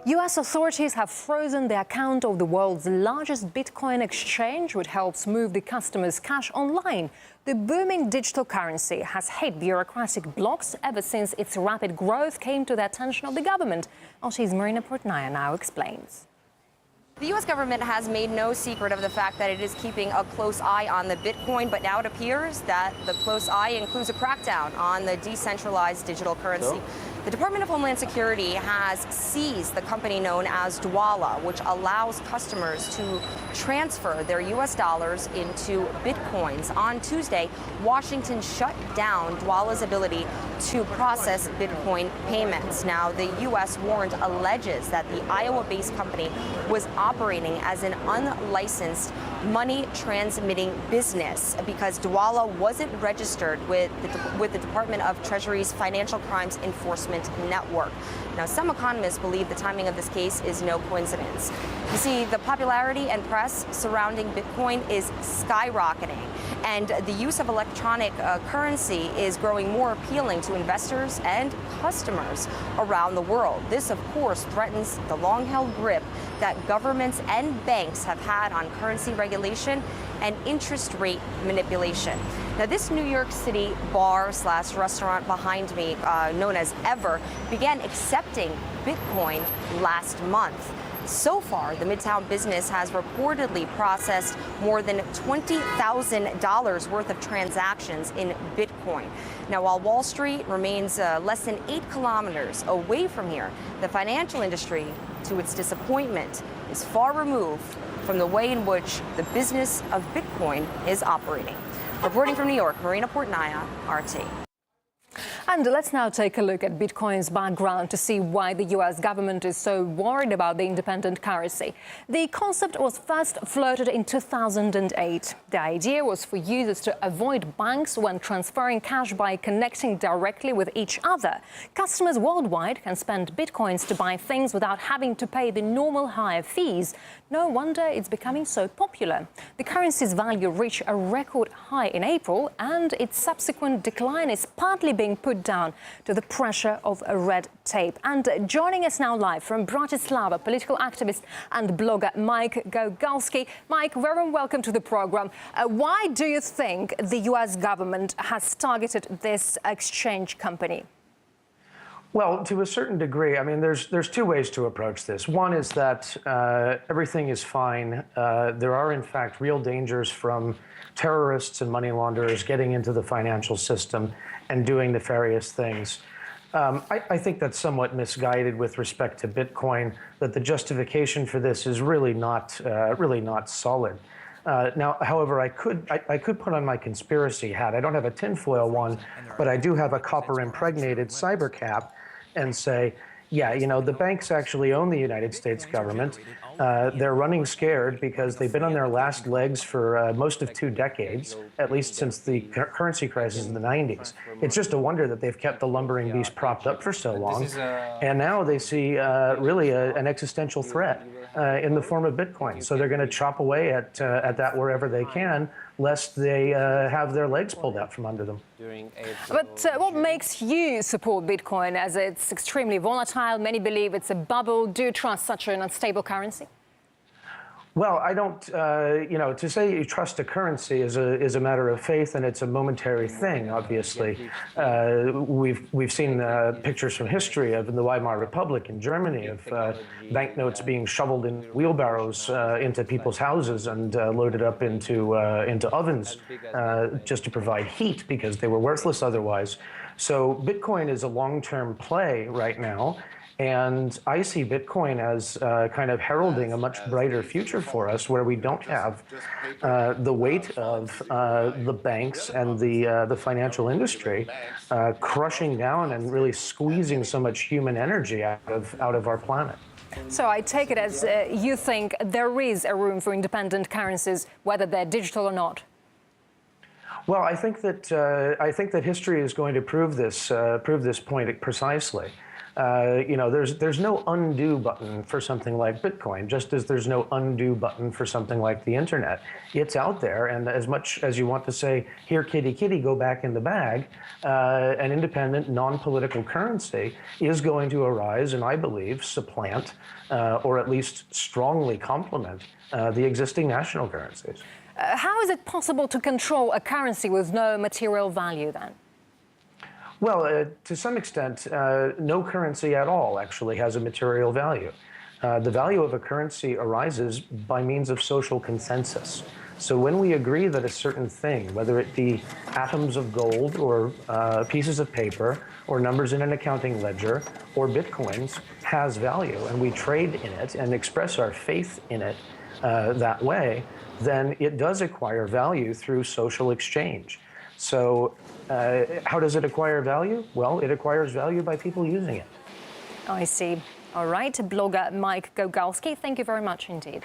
U.S. authorities have frozen the account of the world's largest Bitcoin exchange, which helps move the customers' cash online. The booming digital currency has hit bureaucratic blocks ever since its rapid growth came to the attention of the government. RT's Marina Portnaya now explains. The U.S. government has made no secret of the fact that it is keeping a close eye on the Bitcoin, but now it appears that the close eye includes a crackdown on the decentralized digital currency. The Department of Homeland Security has seized the company known as Dwolla, which allows customers to transfer their U.S. dollars into Bitcoins. On Tuesday, Washington shut down Dwolla's ability to process Bitcoin payments. Now, the U.S. warrant alleges that the Iowa-based company was operating as an unlicensed money transmitting business because Dwolla wasn't registered with the Department of Treasury's Financial Crimes Enforcement Network. Now, some economists believe the timing of this case is no coincidence. You see, the popularity and press surrounding Bitcoin is skyrocketing, and the use of electronic currency is growing more appealing to investors and customers around the world. This, of course, threatens the long-held grip that governments and banks have had on currency regulation and interest rate manipulation. Now, this New York City bar/restaurant behind me, known as Ever, began accepting Bitcoin last month. So far, the Midtown business has reportedly processed more than $20,000 worth of transactions in Bitcoin. Now, while Wall Street remains less than 8 kilometers away from here, the financial industry, to its disappointment, is far removed from the way in which the business of Bitcoin is operating. Reporting from New York, Marina Portnaya, RT. And let's now take a look at Bitcoin's background to see why the U.S. government is so worried about the independent currency. The concept was first floated in 2008. The idea was for users to avoid banks when transferring cash by connecting directly with each other. Customers worldwide can spend Bitcoins to buy things without having to pay the normal higher fees. No wonder it's becoming so popular. The currency's value reached a record high in April, and its subsequent decline is partly being put down to the pressure of red tape. And joining us now live from Bratislava, political activist and blogger Mike Gogalski. Mike, very welcome to the program. Why do you think the U.S. government has targeted this exchange company? Well, to a certain degree, I mean, there's two ways to approach this. One is that everything is fine. There are, in fact, real dangers from terrorists and money launderers getting into the financial system and doing nefarious things. I think that's somewhat misguided with respect to Bitcoin, that the justification for this is really not solid. Now, however, I could put on my conspiracy hat. I don't have a tinfoil one, but I do have a copper-impregnated cyber cap and say, yeah, you know, the banks actually own the United States government. They're running scared because they've been on their last legs for most of 2 decades, at least since the currency crisis in the 90s. It's just a wonder that they've kept the lumbering beast propped up for so long. And now they see really an existential threat in the form of Bitcoin. So they're going to chop away at that wherever they can, lest they have their legs pulled out from under them. But what makes you support Bitcoin, as it's extremely volatile? Many believe it's a bubble. Do you trust such an unstable currency? Well, I don't, you know, to say you trust a currency is a matter of faith, and it's a momentary thing, obviously. We've seen pictures from history of the Weimar Republic in Germany of banknotes being shoveled in wheelbarrows into people's houses and loaded up into ovens just to provide heat because they were worthless otherwise. So Bitcoin is a long-term play right now. And I see Bitcoin as kind of heralding a much brighter future for us, where we don't have the weight of the banks and the financial industry crushing down and really squeezing so much human energy out of our planet. So I take it as you think there is a room for independent currencies, whether they're digital or not. Well, I think that history is going to prove this point precisely. There's no undo button for something like Bitcoin, just as there's no undo button for something like the internet. It's out there, and as much as you want to say, here, kitty, kitty, go back in the bag, an independent, non-political currency is going to arise and, I believe, supplant or at least strongly complement the existing national currencies. How is it possible to control a currency with no material value then? Well, to some extent, no currency at all actually has a material value. The value of a currency arises by means of social consensus. So when we agree that a certain thing, whether it be atoms of gold or pieces of paper or numbers in an accounting ledger or bitcoins, has value, and we trade in it and express our faith in it that way, then it does acquire value through social exchange. So how does it acquire value? Well, it acquires value by people using it. I see. All right, blogger Mike Gogalski, thank you very much indeed.